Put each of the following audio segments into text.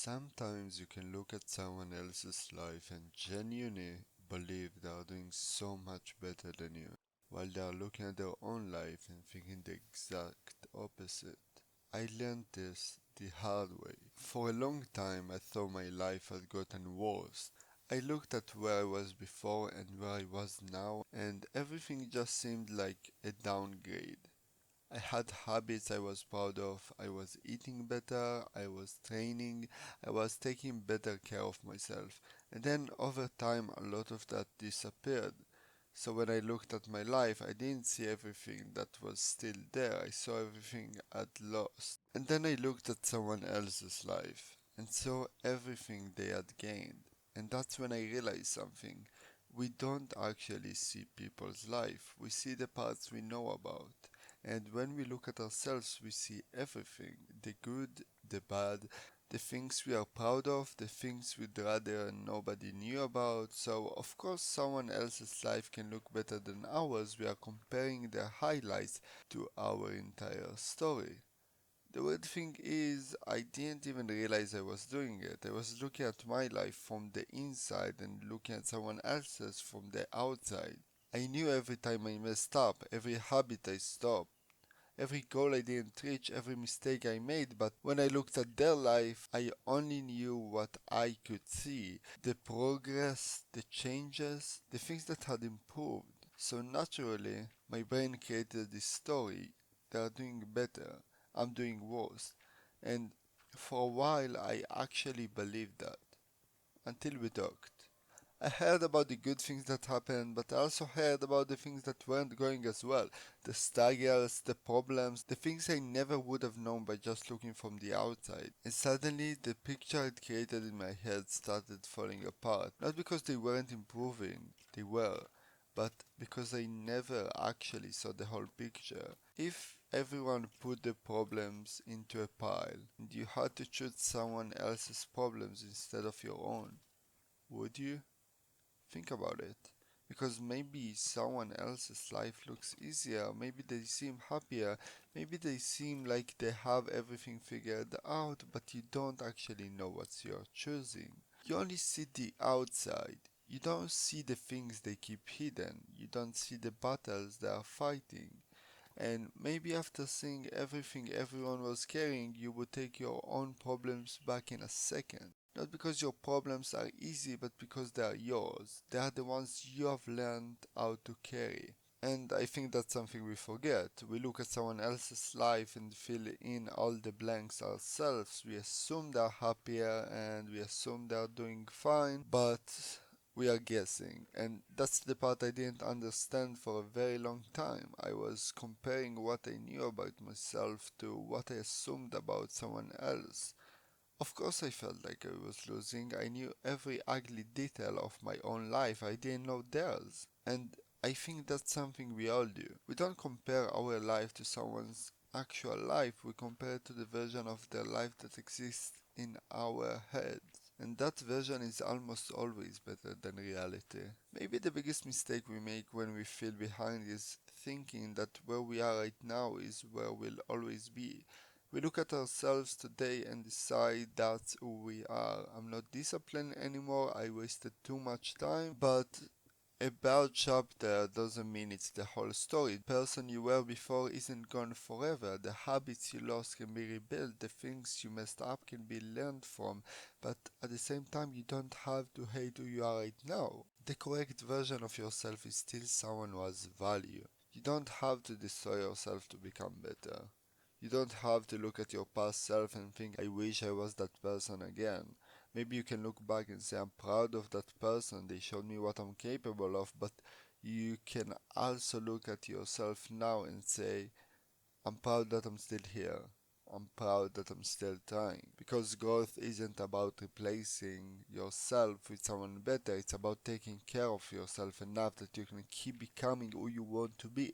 Sometimes you can look at someone else's life and genuinely believe they are doing so much better than you, while they are looking at their own life and thinking the exact opposite. I learned this the hard way. For a long time, I thought my life had gotten worse. I looked at where I was before and where I was now, and everything just seemed like a downgrade. I had habits I was proud of. I was eating better, I was training, I was taking better care of myself. And then over time, a lot of that disappeared. So when I looked at my life, I didn't see everything that was still there. I saw everything I'd lost. And then I looked at someone else's life and saw everything they had gained. And that's when I realized something. We don't actually see people's life. We see the parts we know about. And when we look at ourselves, we see everything, the good, the bad, the things we are proud of, the things we'd rather nobody knew about. So, of course, someone else's life can look better than ours. We are comparing their highlights to our entire story. The weird thing is, I didn't even realize I was doing it. I was looking at my life from the inside and looking at someone else's from the outside. I knew every time I messed up, every habit I stopped, every goal I didn't reach, every mistake I made, but when I looked at their life, I only knew what I could see. The progress, the changes, the things that had improved. So naturally, my brain created this story. They are doing better. I'm doing worse. And for a while, I actually believed that. Until we talked. I heard about the good things that happened, but I also heard about the things that weren't going as well. The struggles, the problems, the things I never would have known by just looking from the outside. And suddenly, the picture I'd created in my head started falling apart. Not because they weren't improving, they were, but because I never actually saw the whole picture. If everyone put the problems into a pile and you had to choose someone else's problems instead of your own, would you? Think about it. Because maybe someone else's life looks easier, maybe they seem happier, maybe they seem like they have everything figured out, but you don't actually know what you're choosing. You only see the outside. You don't see the things they keep hidden. You don't see the battles they are fighting. And maybe after seeing everything everyone was carrying, you would take your own problems back in a second. Not because your problems are easy, but because they are yours. They are the ones you have learned how to carry. And I think that's something we forget. We look at someone else's life and fill in all the blanks ourselves. We assume they're happier and we assume they're doing fine, but we are guessing. And that's the part I didn't understand for a very long time. I was comparing what I knew about myself to what I assumed about someone else. Of course, I felt like I was losing. I knew every ugly detail of my own life. I didn't know theirs. And I think that's something we all do. We don't compare our life to someone's actual life, we compare it to the version of their life that exists in our heads. And that version is almost always better than reality. Maybe the biggest mistake we make when we feel behind is thinking that where we are right now is where we'll always be. We look at ourselves today and decide that's who we are. I'm not disciplined anymore, I wasted too much time, but a bad chapter doesn't mean it's the whole story. The person you were before isn't gone forever. The habits you lost can be rebuilt. The things you messed up can be learned from. But at the same time, you don't have to hate who you are right now. The correct version of yourself is still someone who has value. You don't have to destroy yourself to become better. You don't have to look at your past self and think, I wish I was that person again. Maybe you can look back and say, I'm proud of that person, they showed me what I'm capable of, but you can also look at yourself now and say, I'm proud that I'm still here. I'm proud that I'm still trying. Because growth isn't about replacing yourself with someone better, it's about taking care of yourself enough that you can keep becoming who you want to be.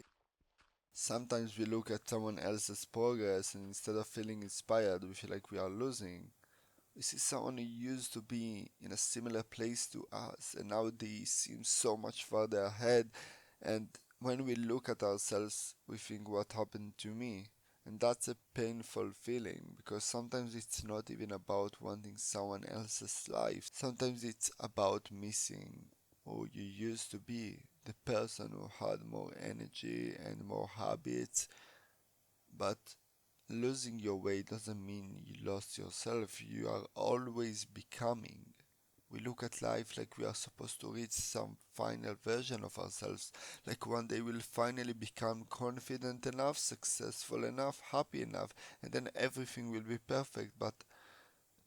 Sometimes we look at someone else's progress and instead of feeling inspired, we feel like we are losing. We see someone who used to be in a similar place to us and now they seem so much further ahead. And when we look at ourselves, we think, what happened to me? And that's a painful feeling because sometimes it's not even about wanting someone else's life. Sometimes it's about missing who you used to be, the person who had more energy and more habits. But losing your way doesn't mean you lost yourself, you are always becoming. We look at life like we are supposed to reach some final version of ourselves, like one day we'll finally become confident enough, successful enough, happy enough, and then everything will be perfect. But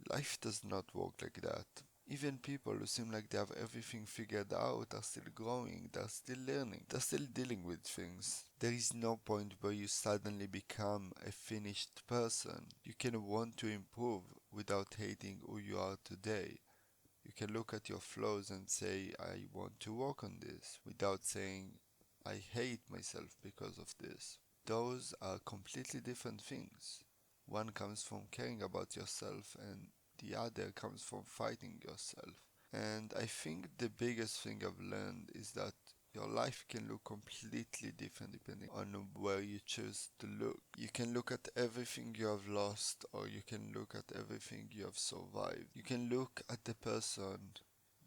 life does not work like that. Even people who seem like they have everything figured out are still growing, they're still learning, they're still dealing with things. There is no point where you suddenly become a finished person. You can want to improve without hating who you are today. You can look at your flaws and say, I want to work on this, without saying, I hate myself because of this. Those are completely different things. One comes from caring about yourself, and the other comes from fighting yourself. And I think the biggest thing I've learned is that your life can look completely different depending on where you choose to look. You can look at everything you have lost, or you can look at everything you have survived. You can look at the person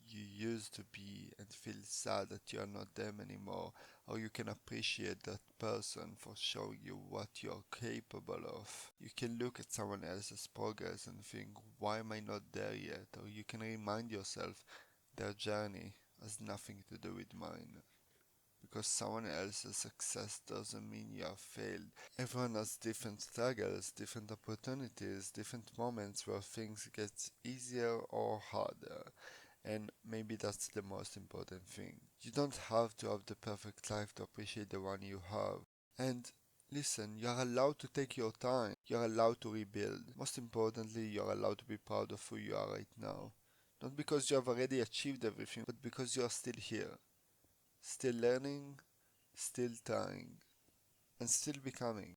you used to be and feel sad that you are not them anymore, or you can appreciate that person for showing you what you're capable of. You can look at someone else's progress and think, why am I not there yet? Or you can remind yourself their journey has nothing to do with mine. Because someone else's success doesn't mean you have failed. Everyone has different struggles, different opportunities, different moments where things get easier or harder. And maybe that's the most important thing. You don't have to have the perfect life to appreciate the one you have. And listen, you're allowed to take your time. You're allowed to rebuild. Most importantly, you're allowed to be proud of who you are right now. Not because you have already achieved everything, but because you are still here. Still learning, still trying, and still becoming.